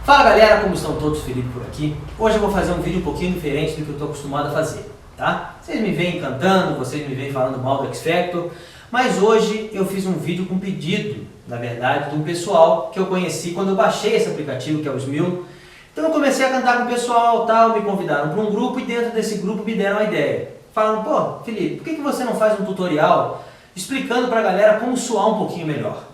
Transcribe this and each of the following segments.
Fala galera, como estão todos? Felipe por aqui. Hoje eu vou fazer um vídeo um pouquinho diferente do que eu estou acostumado a fazer, tá? Vocês me veem cantando, vocês me veem falando mal do X Factor, mas hoje eu fiz um vídeo com pedido, na verdade, de um pessoal que eu conheci quando eu baixei esse aplicativo, que é o Smil. Então eu comecei a cantar com o pessoal, tal, me convidaram para um grupo e dentro desse grupo me deram uma ideia. Falaram, pô, Felipe, por que você não faz um tutorial explicando para a galera como suar um pouquinho melhor?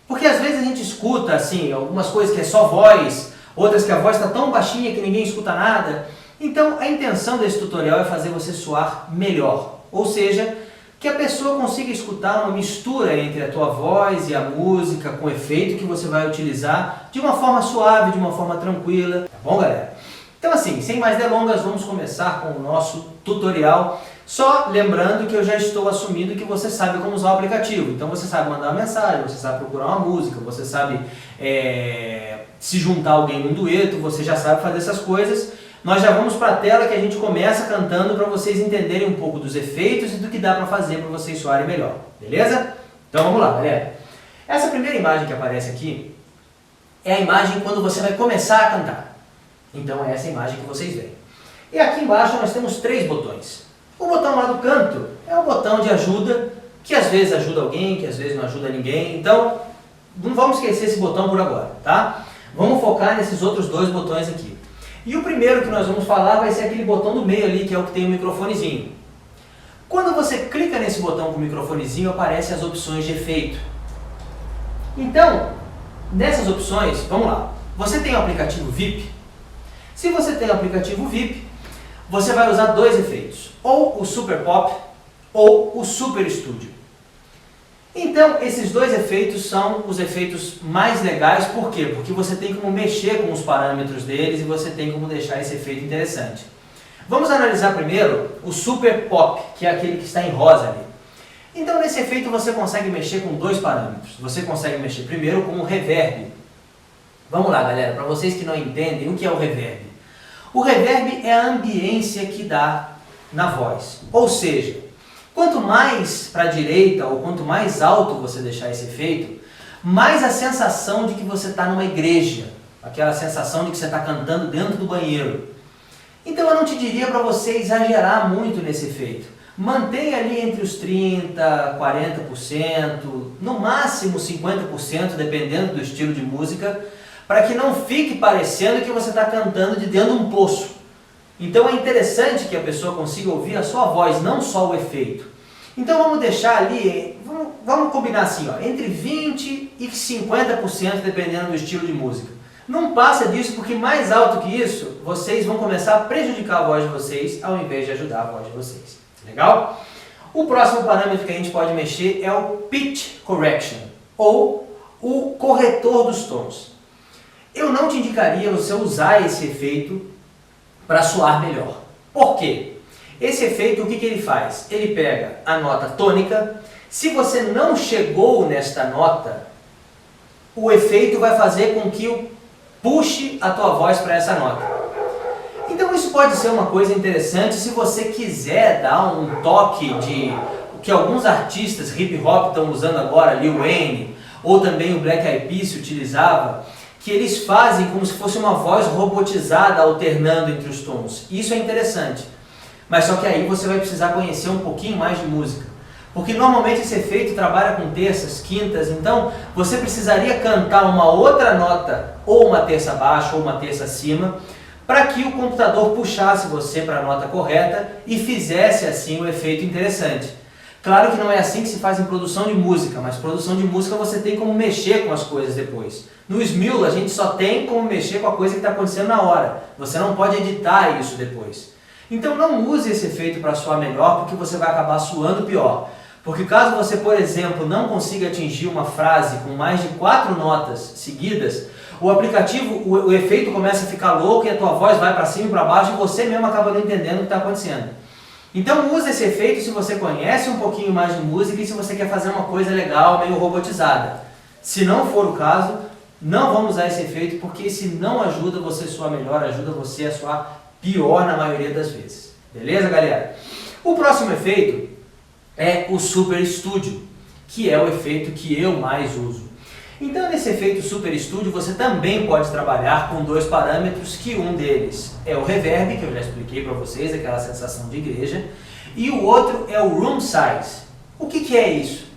Porque às vezes a gente escuta assim, algumas coisas que é só voz, outras que a voz está tão baixinha que ninguém escuta nada. Então a intenção desse tutorial é fazer você suar melhor. Ou seja, que a pessoa consiga escutar uma mistura entre a tua voz e a música, com o efeito que você vai utilizar, de uma forma suave, de uma forma tranquila. Tá bom, galera? Então assim, sem mais delongas, vamos começar com o nosso tutorial. Só lembrando que eu já estou assumindo que você sabe como usar o aplicativo. Então você sabe mandar uma mensagem, você sabe procurar uma música, você sabe se juntar alguém num dueto, você já sabe fazer essas coisas. Nós já vamos para a tela que a gente começa cantando para vocês entenderem um pouco dos efeitos e do que dá para fazer para vocês soarem melhor. Beleza? Então vamos lá, galera. Essa primeira imagem que aparece aqui é a imagem quando você vai começar a cantar. Então é essa imagem que vocês veem. E aqui embaixo nós temos 3 botões. O botão lá do canto é o botão de ajuda, que às vezes ajuda alguém, que às vezes não ajuda ninguém. Então, não vamos esquecer esse botão por agora, tá? Vamos focar nesses outros 2 botões aqui. E o primeiro que nós vamos falar vai ser aquele botão do meio ali, que é o que tem o microfonezinho. Quando você clica nesse botão com o microfonezinho, aparecem as opções de efeito. Então, nessas opções, vamos lá. Você tem o aplicativo VIP? Se você tem o aplicativo VIP, você vai usar 2 efeitos, ou o Super Pop ou o Super Studio. Então, esses 2 efeitos são os efeitos mais legais, por quê? Porque você tem como mexer com os parâmetros deles e você tem como deixar esse efeito interessante. Vamos analisar primeiro o Super Pop, que é aquele que está em rosa ali. Então, nesse efeito você consegue mexer com 2 parâmetros. Você consegue mexer primeiro com o reverb. Vamos lá, galera, para vocês que não entendem, o que é o reverb? O reverb é a ambiência que dá na voz. Ou seja, quanto mais para a direita ou quanto mais alto você deixar esse efeito, mais a sensação de que você está numa igreja. Aquela sensação de que você está cantando dentro do banheiro. Então eu não te diria para você exagerar muito nesse efeito. Mantenha ali entre os 30%, 40%, no máximo 50%, dependendo do estilo de música, para que não fique parecendo que você está cantando de dentro de um poço. Então é interessante que a pessoa consiga ouvir a sua voz, não só o efeito. Então vamos deixar ali, vamos combinar assim, ó, entre 20% e 50%, dependendo do estilo de música. Não passa disso, porque mais alto que isso, vocês vão começar a prejudicar a voz de vocês, ao invés de ajudar a voz de vocês. Legal? O próximo parâmetro que a gente pode mexer é o Pitch Correction, ou o corretor dos tons. Eu não te indicaria você usar esse efeito para soar melhor. Por quê? Esse efeito, o que ele faz? Ele pega a nota tônica. Se você não chegou nesta nota, o efeito vai fazer com que puxe a tua voz para essa nota. Então isso pode ser uma coisa interessante se você quiser dar um toque de o que alguns artistas hip hop estão usando agora, Lil Wayne, ou também o Black Eyed Peas se utilizava, que eles fazem como se fosse uma voz robotizada alternando entre os tons. Isso é interessante. Mas só que aí você vai precisar conhecer um pouquinho mais de música. Porque normalmente esse efeito trabalha com terças, quintas, então você precisaria cantar uma outra nota, ou uma terça baixa, ou uma terça acima, para que o computador puxasse você para a nota correta e fizesse assim um efeito interessante. Claro que não é assim que se faz em produção de música, mas produção de música você tem como mexer com as coisas depois. No Smil a gente só tem como mexer com a coisa que está acontecendo na hora. Você não pode editar isso depois. Então não use esse efeito para soar melhor, porque você vai acabar suando pior. Porque caso você, por exemplo, não consiga atingir uma frase com mais de 4 notas seguidas, o aplicativo, o efeito começa a ficar louco e a tua voz vai para cima e para baixo e você mesmo acaba não entendendo o que está acontecendo. Então use esse efeito se você conhece um pouquinho mais de música e se você quer fazer uma coisa legal, meio robotizada. Se não for o caso, não vamos usar esse efeito, porque esse não ajuda você a soar melhor, ajuda você a soar pior na maioria das vezes. Beleza, galera? O próximo efeito é o Super Studio, que é o efeito que eu mais uso. Então nesse efeito Super Studio você também pode trabalhar com dois parâmetros, que um deles é o reverb, que eu já expliquei para vocês, aquela sensação de igreja, e o outro é o room size. O que é isso?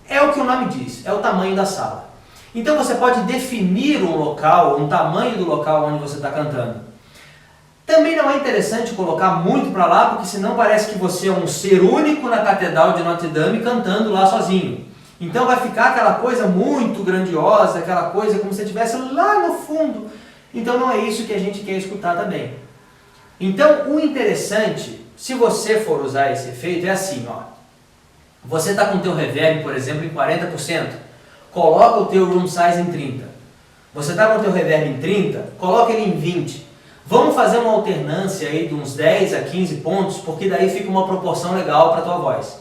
É o que o nome diz, é o tamanho da sala. Então você pode definir um local, um tamanho do local onde você está cantando. Também não é interessante colocar muito para lá, porque senão parece que você é um ser único na Catedral de Notre Dame cantando lá sozinho. Então vai ficar aquela coisa muito grandiosa, aquela coisa como se estivesse lá no fundo. Então não é isso que a gente quer escutar também. Então o interessante, se você for usar esse efeito, é assim, ó. Você está com o teu reverb, por exemplo, em 40%, coloca o teu room size em 30%. Você está com o teu reverb em 30%, coloca ele em 20%. Vamos fazer uma alternância aí de uns 10 a 15 pontos, porque daí fica uma proporção legal para a tua voz.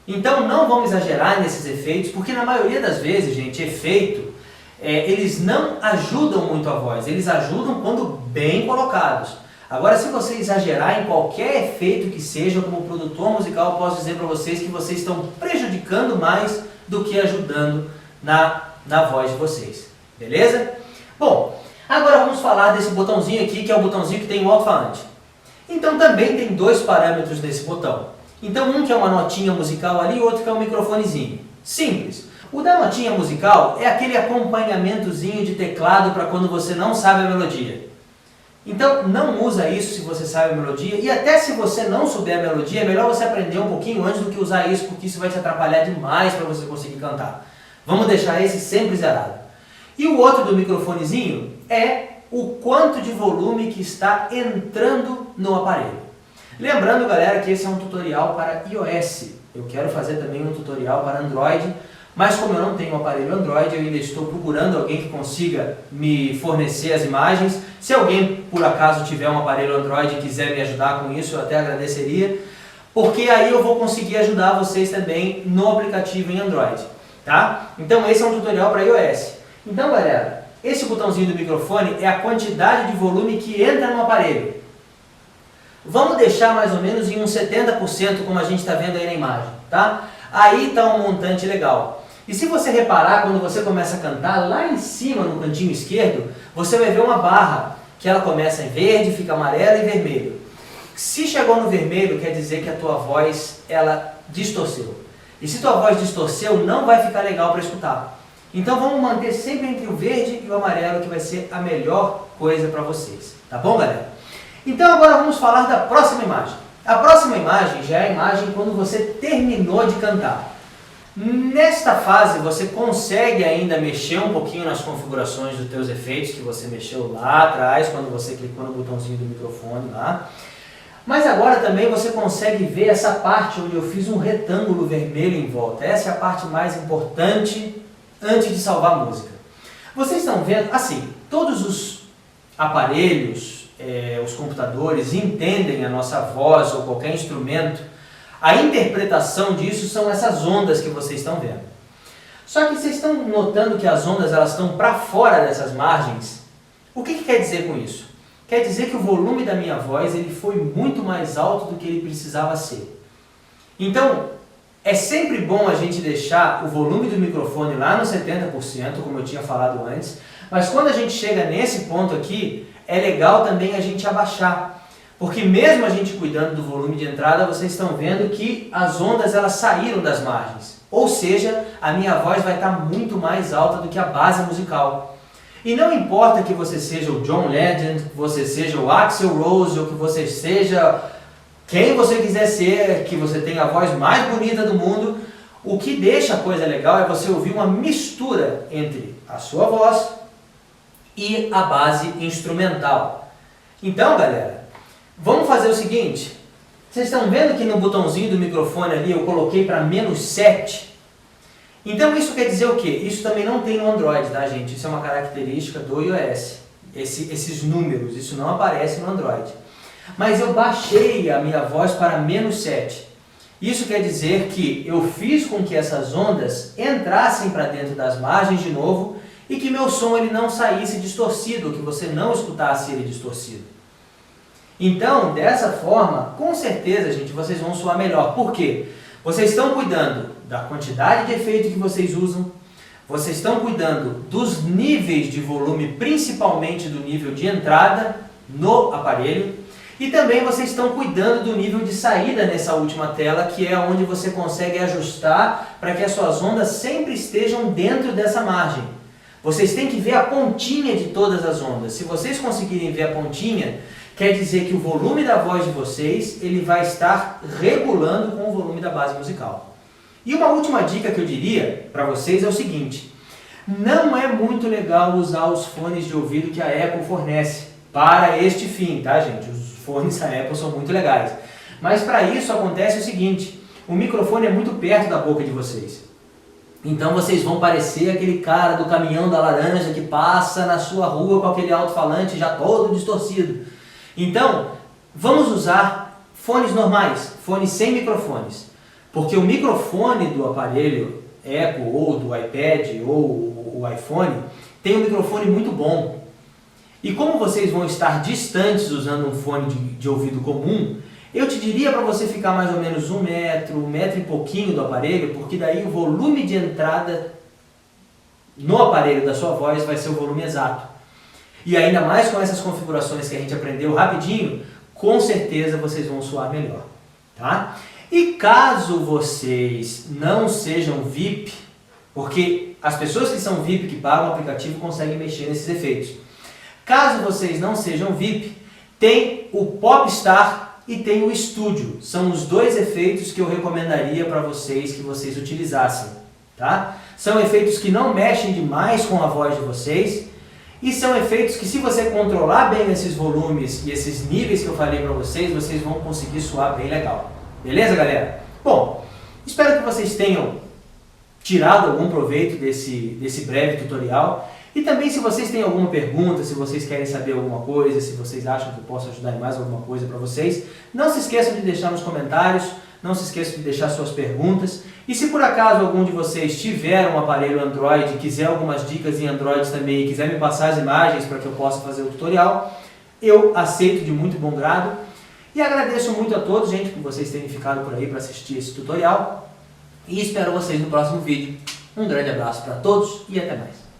Então não vamos exagerar nesses efeitos, porque na maioria das vezes, gente, efeito, eles não ajudam muito a voz, eles ajudam quando bem colocados. Agora, se você exagerar em qualquer efeito que seja, como produtor musical, eu posso dizer para vocês que vocês estão prejudicando mais do que ajudando na voz de vocês. Beleza? Bom, agora vamos falar desse botãozinho aqui, que é o botãozinho que tem o alto-falante. Então também tem dois parâmetros nesse botão. Então um que é uma notinha musical ali e outro que é um microfonezinho. Simples. O da notinha musical é aquele acompanhamentozinho de teclado para quando você não sabe a melodia. Então não usa isso se você sabe a melodia, e até se você não souber a melodia, é melhor você aprender um pouquinho antes do que usar isso, porque isso vai te atrapalhar demais para você conseguir cantar. Vamos deixar esse sempre zerado. E o outro do microfonezinho é o quanto de volume que está entrando no aparelho. Lembrando, galera, que esse é um tutorial para iOS. Eu quero fazer também um tutorial para Android, mas como eu não tenho um aparelho Android, eu ainda estou procurando alguém que consiga me fornecer as imagens. Se alguém, por acaso, tiver um aparelho Android e quiser me ajudar com isso, eu até agradeceria, porque aí eu vou conseguir ajudar vocês também no aplicativo em Android, tá? Então esse é um tutorial para iOS. Então, galera, esse botãozinho do microfone é a quantidade de volume que entra no aparelho. Vamos deixar mais ou menos em uns 70%, como a gente está vendo aí na imagem, tá? Aí está um montante legal. E se você reparar, quando você começa a cantar, lá em cima, no cantinho esquerdo, você vai ver uma barra, que ela começa em verde, fica amarela e vermelho. Se chegou no vermelho, quer dizer que a tua voz, ela distorceu. E se tua voz distorceu, não vai ficar legal para escutar. Então vamos manter sempre entre o verde e o amarelo, que vai ser a melhor coisa para vocês. Tá bom, galera? Então agora vamos falar da próxima imagem. A próxima imagem já é a imagem quando você terminou de cantar. Nesta fase você consegue ainda mexer um pouquinho nas configurações dos teus efeitos que você mexeu lá atrás, quando você clicou no botãozinho do microfone lá. Mas agora também você consegue ver essa parte onde eu fiz um retângulo vermelho em volta. Essa é a parte mais importante antes de salvar a música. Vocês estão vendo, assim, todos os aparelhos, os computadores entendem a nossa voz ou qualquer instrumento. A interpretação disso são essas ondas que vocês estão vendo. Só que vocês estão notando que as ondas elas estão para fora dessas margens. O que quer dizer com isso? Quer dizer que o volume da minha voz ele foi muito mais alto do que ele precisava ser. Então, é sempre bom a gente deixar o volume do microfone lá no 70%, como eu tinha falado antes, mas quando a gente chega nesse ponto aqui, é legal também a gente abaixar. Porque mesmo a gente cuidando do volume de entrada, vocês estão vendo que as ondas elas saíram das margens. Ou seja, a minha voz vai estar muito mais alta do que a base musical. E não importa que você seja o John Legend, que você seja o Axl Rose, ou que você seja quem você quiser ser, que você tenha a voz mais bonita do mundo, o que deixa a coisa legal é você ouvir uma mistura entre a sua voz e a base instrumental. Então, galera, vamos fazer o seguinte. Vocês estão vendo que no botãozinho do microfone ali eu coloquei para -7? Então isso quer dizer o quê? Isso também não tem no Android, tá, gente? Isso é uma característica do iOS. Esses números, isso não aparece no Android. Mas eu baixei a minha voz para -7. Isso quer dizer que eu fiz com que essas ondas entrassem para dentro das margens de novo e que meu som ele não saísse distorcido, que você não escutasse ele distorcido. Então, dessa forma, com certeza, gente, vocês vão soar melhor. Por quê? Vocês estão cuidando da quantidade de efeito que vocês usam, vocês estão cuidando dos níveis de volume, principalmente do nível de entrada no aparelho, e também vocês estão cuidando do nível de saída nessa última tela, que é onde você consegue ajustar para que as suas ondas sempre estejam dentro dessa margem. Vocês têm que ver a pontinha de todas as ondas. Se vocês conseguirem ver a pontinha, quer dizer que o volume da voz de vocês ele vai estar regulando com o volume da base musical. E uma última dica que eu diria para vocês é o seguinte: não é muito legal usar os fones de ouvido que a Apple fornece para este fim, tá, gente? Os fones da Apple são muito legais. Mas para isso acontece o seguinte: o microfone é muito perto da boca de vocês. Então vocês vão parecer aquele cara do caminhão da laranja que passa na sua rua com aquele alto-falante já todo distorcido. Então, vamos usar fones normais, fones sem microfones. Porque o microfone do aparelho Apple, ou do iPad, ou o iPhone, tem um microfone muito bom. E como vocês vão estar distantes usando um fone de ouvido comum, eu te diria para você ficar mais ou menos 1 metro e pouquinho do aparelho, porque daí o volume de entrada no aparelho da sua voz vai ser o volume exato. E ainda mais com essas configurações que a gente aprendeu rapidinho, com certeza vocês vão soar melhor, tá? E caso vocês não sejam VIP, porque as pessoas que são VIP, que pagam o aplicativo, conseguem mexer nesses efeitos. Caso vocês não sejam VIP, tem o Popstar e tem o Studio. São os dois efeitos que eu recomendaria para vocês que vocês utilizassem, tá? São efeitos que não mexem demais com a voz de vocês e são efeitos que, se você controlar bem esses volumes e esses níveis que eu falei para vocês, vocês vão conseguir soar bem legal. Beleza, galera? Bom, espero que vocês tenham tirado algum proveito desse breve tutorial. E também, se vocês têm alguma pergunta, se vocês querem saber alguma coisa, se vocês acham que eu posso ajudar em mais alguma coisa para vocês, não se esqueçam de deixar nos comentários, não se esqueçam de deixar suas perguntas. E se por acaso algum de vocês tiver um aparelho Android, quiser algumas dicas em Android também e quiser me passar as imagens para que eu possa fazer o tutorial, eu aceito de muito bom grado. E agradeço muito a todos, gente, por vocês terem ficado por aí para assistir esse tutorial. E espero vocês no próximo vídeo. Um grande abraço para todos e até mais.